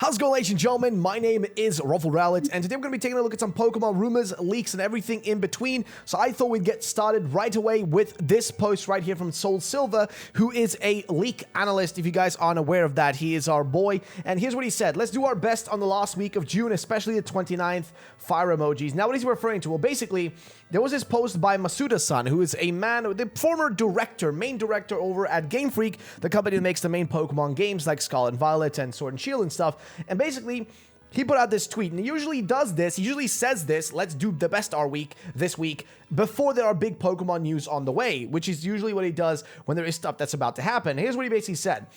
How's it going, ladies and gentlemen? My name is Rallet, and today we're going to be taking a look at some Pokemon rumors, leaks, and everything in between. So I thought we'd get started right away with this post right here from Soul Silver, who is a leak analyst. If you guys aren't aware of that, he is our boy. And here's what he said. Let's do our best on the last week of June, especially the 29th. Fire emojis. Now, what he's referring to? Well, basically, there was this post by Masuda-san, who is a man, the former director, main director over at Game Freak, the company that makes the main Pokemon games like Scarlet and Violet and Sword and Shield and stuff. And basically, he put out this tweet, and he usually does this, he usually says this, let's do the best our week this week, before there are big Pokemon news on the way, which is usually what he does when there is stuff that's about to happen. Here's what he basically said.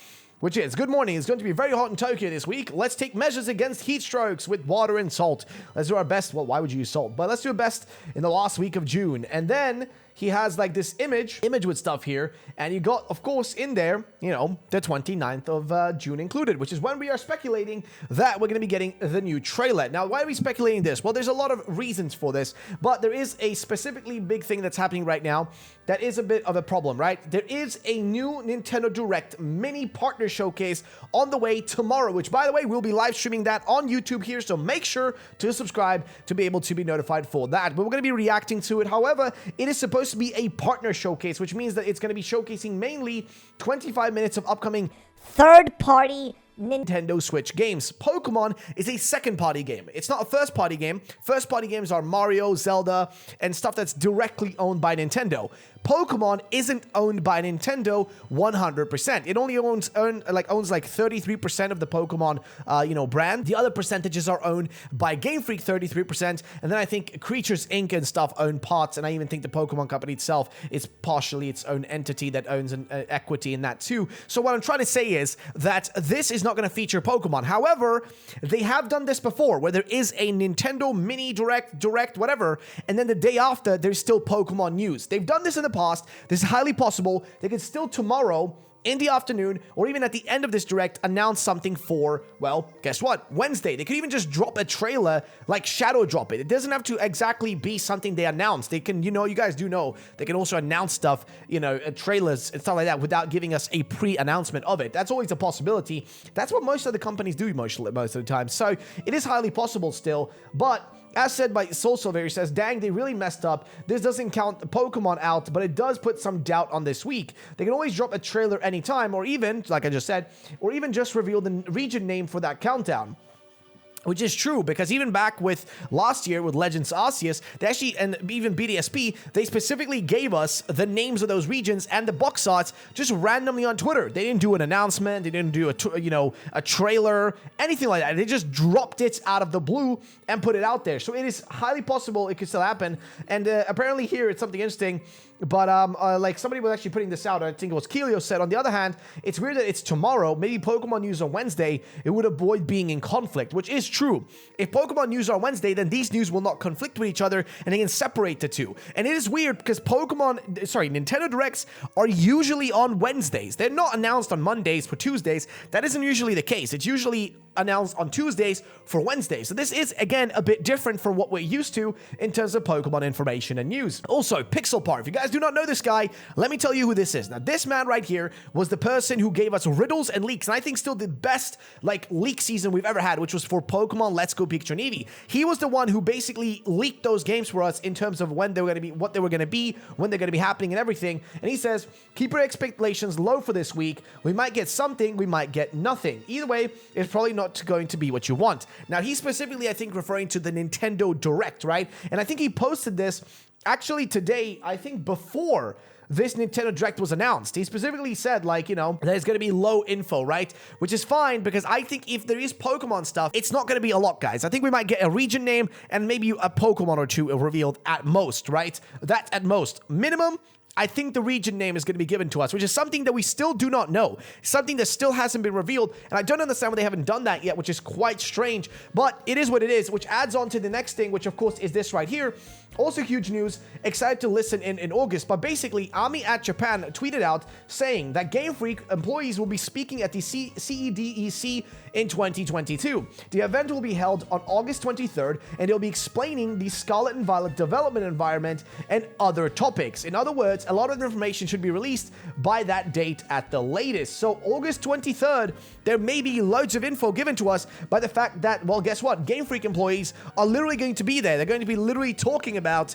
Which is, good morning, it's going to be very hot in Tokyo this week. Let's take measures against heat strokes with water and salt. Let's do our best. Well, why would you use salt? But let's do our best in the last week of June. And then he has like this image with stuff here. And you got, of course, in there, you know, the 29th of June included, which is when we are speculating that we're going to be getting the new trailer. Now, why are we speculating this? Well, there's a lot of reasons for this, but there is a specifically big thing that's happening right now that is a bit of a problem, right? There is a new Nintendo Direct mini partner showcase on the way tomorrow, which, by the way, we'll be live streaming that on YouTube here, so make sure to subscribe to be able to be notified for that. But we're going to be reacting to it. However, it is supposed to be a partner showcase, which means that it's going to be showcasing mainly 25 minutes of upcoming third-party Nintendo Switch games. Pokemon is a second-party game. It's not a first-party game. First-party games are Mario, Zelda, and stuff that's directly owned by Nintendo. Pokemon isn't owned by Nintendo 100%. It only owns like 33% of the Pokemon, brand. The other percentages are owned by Game Freak, 33%, and then I think Creatures Inc. and stuff own parts, and I even think the Pokemon company itself is partially its own entity that owns an equity in that too. So what I'm trying to say is that this is not going to feature Pokemon. However, they have done this before, where there is a Nintendo mini direct, whatever, and then the day after, there's still Pokemon news. They've done this in the past. This is highly possible. They could still tomorrow in the afternoon or even at the end of this direct announce something for, well, guess what? Wednesday. They could even just drop a trailer, like shadow drop it. It doesn't have to exactly be something they announce. They can, you guys do know, they can also announce stuff, trailers and stuff like that without giving us a pre-announcement of it. That's always a possibility. That's what most of the companies do most of the time. So it is highly possible still, but as said by Soul Silver, he says, dang, they really messed up. This doesn't count Pokemon out, but it does put some doubt on this week. They can always drop a trailer anytime, or even, like I just said, or even just reveal the region name for that countdown. Which is true, because even back with last year with Legends Arceus, they actually, and even BDSP, they specifically gave us the names of those regions and the box arts just randomly on Twitter. They didn't do an announcement, they didn't do a trailer, anything like that. They just dropped it out of the blue and put it out there. So it is highly possible it could still happen. And apparently here it's something interesting. But like somebody was actually putting this out, I think it was Kelio said, on the other hand, it's weird that it's tomorrow, maybe Pokemon news on Wednesday, it would avoid being in conflict, which is true. If Pokemon news are on Wednesday, then these news will not conflict with each other, and they can separate the two. And it is weird because Nintendo Directs are usually on Wednesdays. They're not announced on Mondays for Tuesdays. That isn't usually the case. It's usually announced on Tuesdays for Wednesdays. So this is, again, a bit different from what we're used to in terms of Pokemon information and news. Also, Pixelpar. If you guys do not know this guy, let me tell you who this is. Now, this man right here was the person who gave us riddles and leaks, and I think still the best, leak season we've ever had, which was for Pokemon Let's Go Pikachu and Eevee. He was the one who basically leaked those games for us in terms of when they were going to be, what they were going to be, when they're going to be happening and everything. And he says, keep your expectations low for this week. We might get something, we might get nothing. Either way, it's probably not going to be what you want. Now, he's specifically, I think, referring to the Nintendo Direct, right? And I think he posted this actually today, I think before this Nintendo Direct was announced. He specifically said, there's going to be low info, right? Which is fine, because I think if there is Pokemon stuff, it's not going to be a lot, guys. I think we might get a region name and maybe a Pokemon or two revealed at most, right? That's at most. Minimum, I think the region name is going to be given to us, which is something that we still do not know. Something that still hasn't been revealed, and I don't understand why they haven't done that yet, which is quite strange, but it is what it is, which adds on to the next thing, which of course is this right here. Also huge news, excited to listen in August, but basically Ami at Japan tweeted out saying that Game Freak employees will be speaking at the CEDEC in 2022. The event will be held on August 23rd, and they'll be explaining the Scarlet and Violet development environment and other topics. In other words, a lot of the information should be released by that date at the latest. So August 23rd, there may be loads of info given to us by the fact that, well, guess what? Game Freak employees are literally going to be there. They're going to be literally talking about,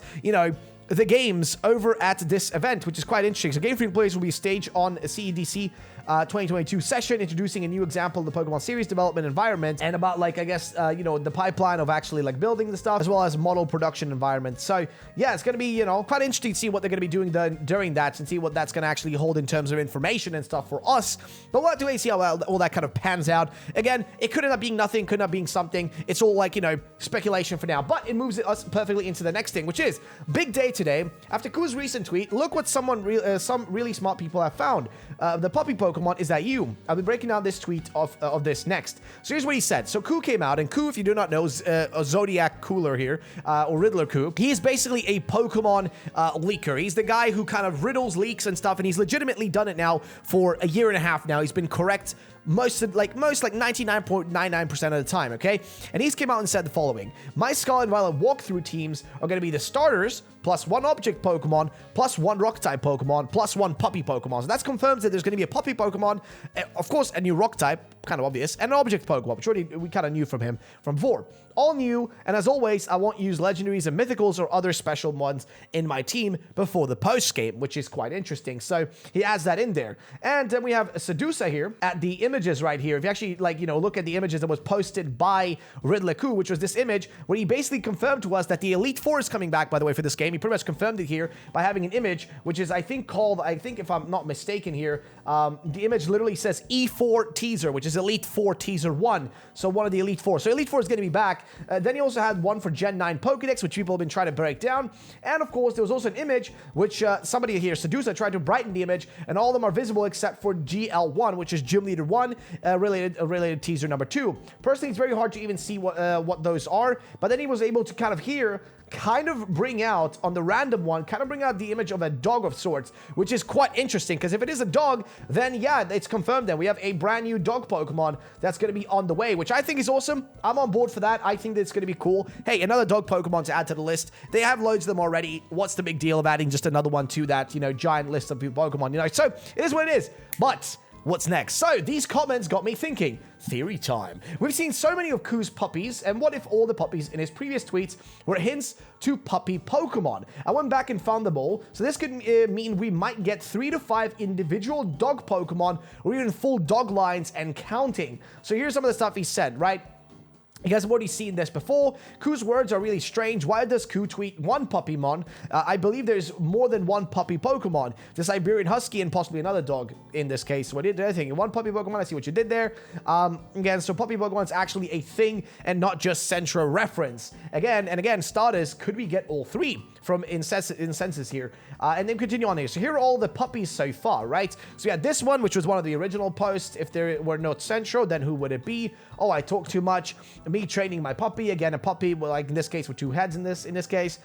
the games over at this event, which is quite interesting. So Game Freak employees will be staged on a CEDC 2022 session, introducing a new example of the Pokemon series development environment and about, the pipeline of actually, building the stuff, as well as model production environment. So, yeah, it's going to be, quite interesting to see what they're going to be doing during that and see what that's going to actually hold in terms of information and stuff for us. But we'll have to wait and see how all that kind of pans out. Again, it could end up being nothing, could end up being something. It's all, speculation for now. But it moves us perfectly into the next thing, which is big day today. After Ku's recent tweet, look what some really smart people have found. The puppy Pokemon, is that you? I'll be breaking down this tweet of this next. So here's what he said. So Ku came out, and Ku, if you do not know, is a Zodiac Cooler here, or Riddler Ku. He is basically a Pokemon leaker. He's the guy who kind of riddles leaks and stuff, and he's legitimately done it now for a year and a half now. He's been correct most 99.99% of the time, okay? And he's came out and said the following. My Scarlet and Violet walkthrough teams are going to be the starters, plus 1 object Pokemon, plus 1 rock-type Pokemon, plus 1 puppy Pokemon. So that confirms that there's going to be a puppy Pokemon, of course, a new rock-type, kind of obvious, and an object Pokemon, which already we kind of knew from him from before. All new, and as always, I won't use legendaries and mythicals or other special ones in my team before the post-game, which is quite interesting. So he adds that in there. And then we have Sedusa here at the images right here. If you actually, look at the images that was posted by Riddler Ku, which was this image where he basically confirmed to us that the Elite Four is coming back, by the way, for this game. He pretty much confirmed it here by having an image, which is, I think, if I'm not mistaken here, the image literally says E4 teaser, which is Elite Four teaser 1. So one of the Elite Four. So Elite Four is going to be back. Then he also had one for Gen 9 Pokedex, which people have been trying to break down. And of course, there was also an image, which somebody here, Sedusa, tried to brighten the image, and all of them are visible except for GL1, which is Gym Leader 1, related teaser number 2. Personally, it's very hard to even see what those are, but then he was able to kind of bring out on the random one, bring out the image of a dog of sorts, which is quite interesting, because if it is a dog, then yeah, it's confirmed that we have a brand new dog Pokemon that's going to be on the way, which I think is awesome. I'm on board for that. I think that it's going to be cool. Hey, another dog Pokemon to add to the list. They have loads of them already. What's the big deal of adding just another one to that, giant list of Pokemon, So it is what it is. But what's next? So these comments got me thinking. Theory time. We've seen so many of Ku's puppies, and what if all the puppies in his previous tweets were hints to puppy Pokemon? I went back and found them all, so this could mean we might get 3 to 5 individual dog Pokemon, or even full dog lines and counting. So here's some of the stuff he said, right? You guys have already seen this before. Ku's words are really strange. Why does Ku tweet 1 Puppymon? I believe there's more than 1 puppy Pokemon. The Siberian Husky and possibly another dog in this case. What did I think? 1 puppy Pokemon. I see what you did there. Again, so puppy Pokemon is actually a thing and not just central reference. Again, starters, could we get all 3 from Incensus here? And then continue on here. So here are all the puppies so far, right? So we had this one, which was one of the original posts. If there were no central, then who would it be? Oh, I talk too much. Me training my puppy. Again, a puppy, well, like in this case, with 2 heads in this case.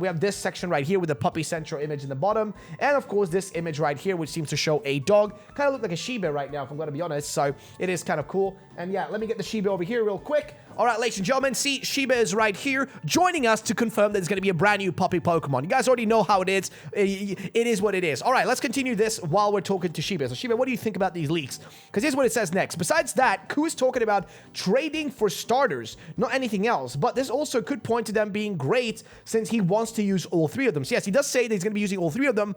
We have this section right here with the puppy central image in the bottom. And of course, this image right here, which seems to show a dog. Kind of look like a Shiba right now, if I'm going to be honest. So it is kind of cool. And yeah, let me get the Shiba over here real quick. All right, ladies and gentlemen, see, Shiba is right here joining us to confirm that there's going to be a brand new puppy Pokemon. You guys already know how it is. It is what it is. All right, let's continue this while we're talking to Shiba. So Shiba, what do you think about these leaks? Because here's what it says next. Besides that, Ku is talking about trading for starters, not anything else. But this also could point to them being great since he wants to use all 3 of them. So yes, he does say that he's going to be using all 3 of them,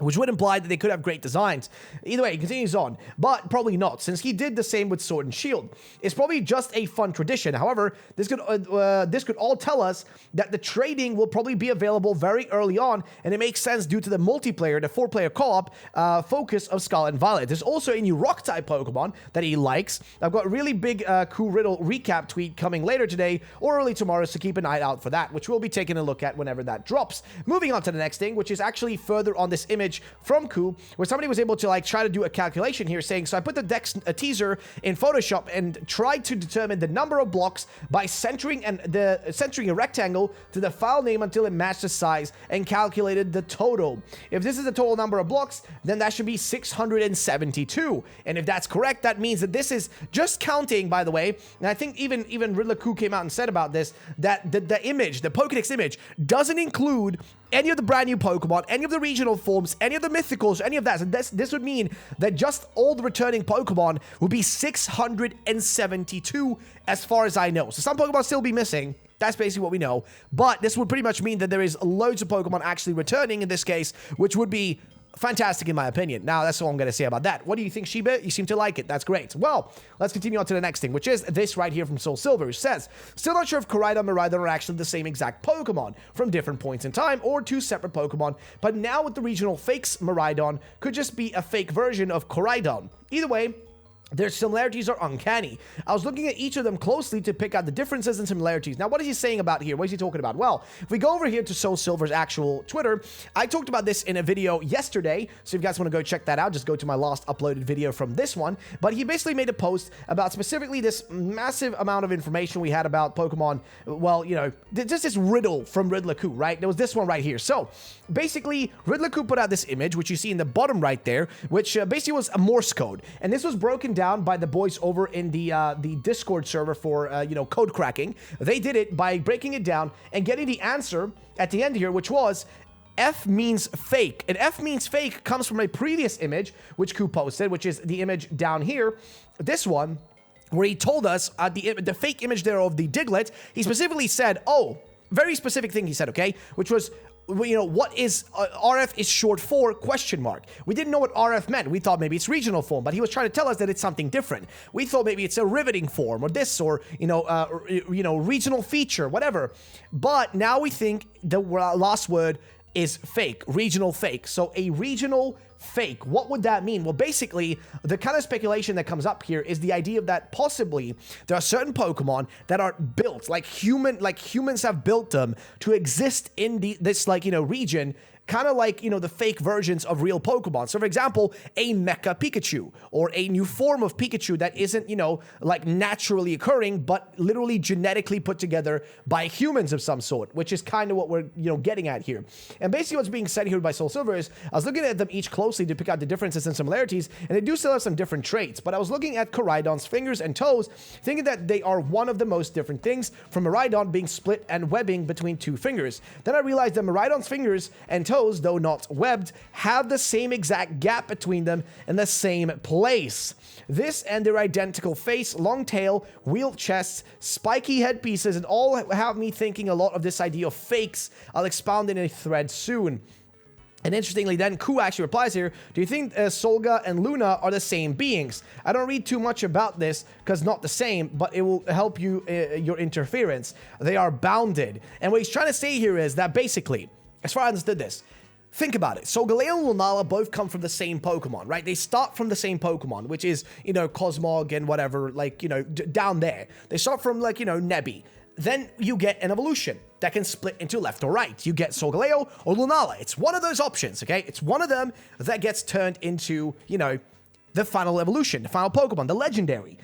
which would imply that they could have great designs. Either way, he continues on, but probably not, since he did the same with Sword and Shield. It's probably just a fun tradition. However, this could all tell us that the trading will probably be available very early on, and it makes sense due to the multiplayer, the 4-player co-op focus of Scarlet and Violet. There's also a new Rock-type Pokemon that he likes. I've got a really big Ku Riddle recap tweet coming later today or early tomorrow, so keep an eye out for that, which we'll be taking a look at whenever that drops. Moving on to the next thing, which is actually further on this image image from Ku where somebody was able to like try to do a calculation here saying, so I put the Dex teaser in Photoshop and tried to determine the number of blocks by centering a rectangle to the file name until it matched the size and calculated the total. If this is the total number of blocks, then that should be 672. And if that's correct, that means that this is just counting, by the way, and I think even Riddler Ku came out and said about this, that the image, the Pokedex image, doesn't include any of the brand new Pokemon, any of the regional forms, any of the mythicals, any of that. So this would mean that just all the returning Pokemon would be 672 as far as I know. So some Pokemon still be missing. That's basically what we know. But this would pretty much mean that there is loads of Pokemon actually returning in this case, which would be fantastic in my opinion. Now, that's all I'm going to say about that. What do you think, Shiba? You seem to like it. That's great. Well, let's continue on to the next thing, which is this right here from Soul Silver, who says, still not sure if Koraidon and Miraidon are actually the same exact Pokemon from different points in time or two separate Pokemon, but now with the regional fakes, Miraidon could just be a fake version of Koraidon. Either way, their similarities are uncanny. I was looking at each of them closely to pick out the differences and similarities. Now, what is he saying about here? What is he talking about? Well, if we go over here to Soul Silver's actual Twitter, I talked about this in a video yesterday, so if you guys want to go check that out, just go to my last uploaded video from this one. But he basically made a post about specifically this massive amount of information we had about Pokemon. Well, you know, just this riddle from Riddler Ku, right? There was this one right here. So, basically, Riddler Ku put out this image, which you see in the bottom right there, which basically was a Morse code. And this was broken down by the boys over in the Discord server for code cracking. They did it by breaking it down and getting the answer at the end here, which was F means fake. And F means fake comes from a previous image which Ku posted, which is the image down here, this one, where he told us the fake image there of the Diglett. He specifically said, oh, very specific thing he said, okay, which was, you know, what is RF is short for question mark. We didn't know what RF meant. We thought maybe it's regional form, but he was trying to tell us that it's something different. We thought maybe it's a riveting form or this, or regional feature, whatever. But now we think the last word is fake, regional fake. So a regional fake. What would that mean? Well, basically, the kind of speculation that comes up here is the idea that possibly there are certain Pokemon that are built like humans have built them to exist in this region, kind of like, the fake versions of real Pokemon. So, for example, a Mecha Pikachu or a new form of Pikachu that isn't, naturally occurring, but literally genetically put together by humans of some sort, which is kind of what we're, getting at here. And basically what's being said here by Soul Silver is, I was looking at them each closely to pick out the differences and similarities, and they do still have some different traits, but I was looking at Koraidon's fingers and toes, thinking that they are one of the most different things from Miraidon being split and webbing between two fingers. Then I realized that Miraidon's fingers and toes, though not webbed, have the same exact gap between them in the same place. This and their identical face, long tail, wheeled chests, spiky headpieces, and all have me thinking a lot of this idea of fakes. I'll expound in a thread soon. And interestingly, then Ku actually replies here, do you think Solga and Luna are the same beings? I don't read too much about this because not the same, but it will help you, your interference. They are bounded. And what he's trying to say here is that basically, as far as I understood this, think about it. Solgaleo and Lunala both come from the same Pokemon, right? They start from the same Pokemon, which is, Cosmog and whatever, down there. They start from, Nebby. Then you get an evolution that can split into left or right. You get Solgaleo or Lunala. It's one of those options, okay? It's one of them that gets turned into, the final evolution, the final Pokemon, the legendary.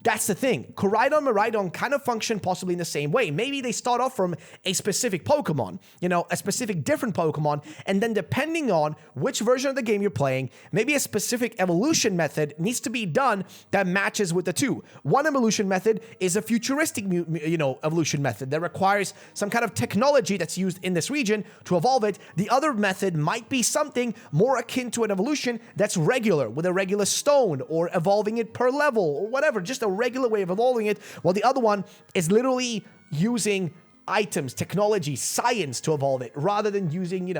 That's the thing. Koraidon and Miraidon kind of function possibly in the same way. Maybe they start off from a specific Pokemon, a specific different Pokemon, and then depending on which version of the game you're playing, maybe a specific evolution method needs to be done that matches with the two. One evolution method is a futuristic, evolution method that requires some kind of technology that's used in this region to evolve it. The other method might be something more akin to an evolution that's regular, with a regular stone, or evolving it per level, or whatever, just a regular way of evolving it, while the other one is literally using items, technology, science to evolve it, rather than using,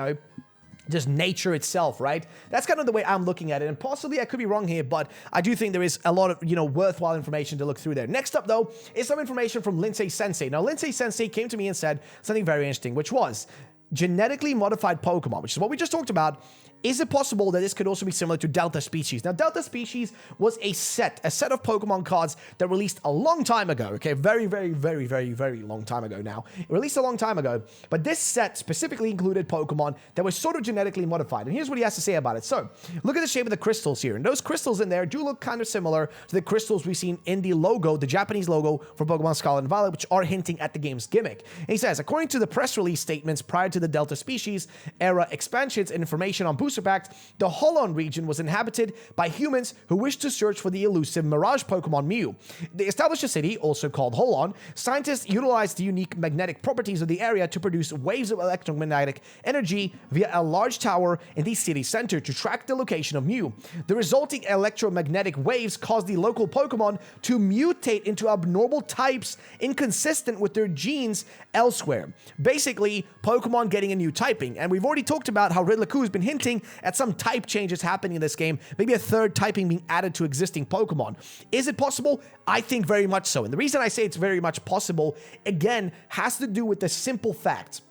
just nature itself, right? That's kind of the way I'm looking at it, and possibly I could be wrong here, but I do think there is a lot of, worthwhile information to look through there. Next up, though, is some information from Lindsay Sensei. Now, Lindsay Sensei came to me and said something very interesting, which was genetically modified Pokemon, which is what we just talked about, Is it possible that this could also be similar to Delta Species? Now, Delta Species was a set of Pokemon cards that released a long time ago, okay? Very, very, very, very, very long time ago now. It released a long time ago, but this set specifically included Pokemon that were sort of genetically modified. And here's what he has to say about it. So, look at the shape of the crystals here. And those crystals in there do look kind of similar to the crystals we've seen in the logo, the Japanese logo for Pokemon Scarlet and Violet, which are hinting at the game's gimmick. And he says, according to the press release statements prior to the Delta Species era expansions and information on booster packs, the Holon region was inhabited by humans who wished to search for the elusive Mirage Pokemon Mew. They established a city, also called Holon. Scientists utilized the unique magnetic properties of the area to produce waves of electromagnetic energy via a large tower in the city center to track the location of Mew. The resulting electromagnetic waves caused the local Pokemon to mutate into abnormal types inconsistent with their genes elsewhere. Basically, Pokemon getting a new typing. And we've already talked about how Riddler has been hinting at some type changes happening in this game, maybe a third typing being added to existing Pokemon. Is it possible? I think very much so. And the reason I say it's very much possible, again, has to do with the simple fact.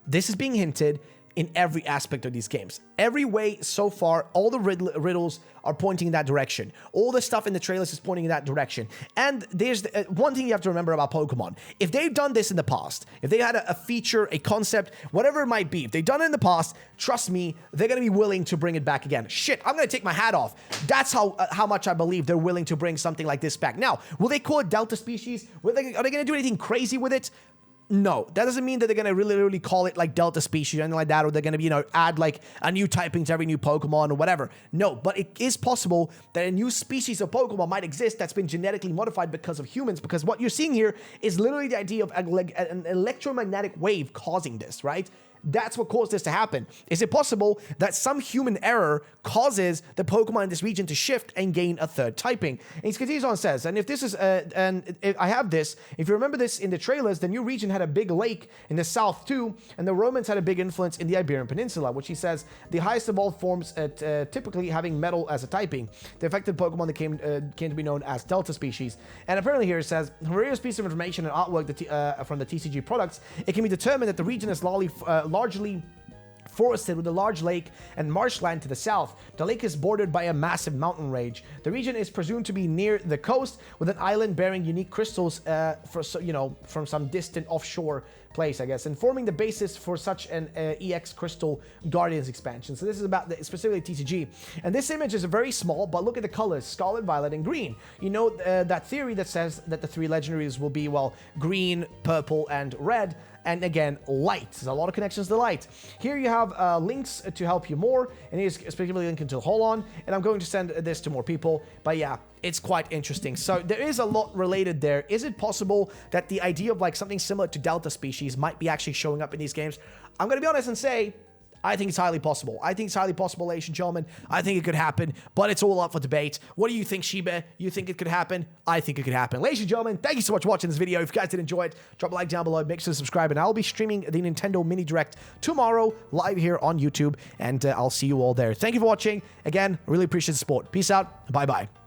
This is being hinted in every aspect of these games. Every way so far, all the riddles are pointing in that direction. All the stuff in the trailers is pointing in that direction. And there's one thing you have to remember about Pokemon. If they've done this in the past, if they had a feature, a concept, whatever it might be, if they've done it in the past, trust me, they're going to be willing to bring it back again. Shit, I'm going to take my hat off. That's how much I believe they're willing to bring something like this back. Now, will they call it Delta Species? Are they going to do anything crazy with it? No, that doesn't mean that they're going to really call it like Delta Species or anything like that, or they're going to, add like a new typing to every new Pokemon or whatever. No, but it is possible that a new species of Pokemon might exist that's been genetically modified because of humans, because what you're seeing here is literally the idea of an electromagnetic wave causing this, right? That's what caused this to happen. Is it possible that some human error causes the Pokemon in this region to shift and gain a third typing? And he continues on and says, and if this is, and if I have this, if you remember this in the trailers, the new region had a big lake in the south too, and the Romans had a big influence in the Iberian Peninsula, which he says the highest of all forms, typically having metal as a typing. The affected Pokemon that came to be known as Delta Species. And apparently here it says, from various pieces of information and artwork from the TCG products, it can be determined that the region is largely forested with a large lake and marshland to the south. The lake is bordered by a massive mountain range. The region is presumed to be near the coast, with an island bearing unique crystals from some distant offshore place, I guess, and forming the basis for such an EX Crystal Guardians expansion. So this is about specifically TCG. And this image is very small, but look at the colors, Scarlet, Violet, and Green. You know, that theory that says that the three legendaries will be, well, green, purple, and red. And again, light. There's a lot of connections to light. Here you have links to help you more, and here's specifically linked to Holon, and I'm going to send this to more people. But yeah, it's quite interesting. So there is a lot related there. Is it possible that the idea of like something similar to Delta Species might be actually showing up in these games? I'm going to be honest and say, I think it's highly possible. I think it's highly possible, ladies and gentlemen. I think it could happen, but it's all up for debate. What do you think, Shiba? You think it could happen? I think it could happen. Ladies and gentlemen, thank you so much for watching this video. If you guys did enjoy it, drop a like down below. Make sure to subscribe, and I'll be streaming the Nintendo Mini Direct tomorrow live here on YouTube, and I'll see you all there. Thank you for watching. Again, really appreciate the support. Peace out. Bye-bye.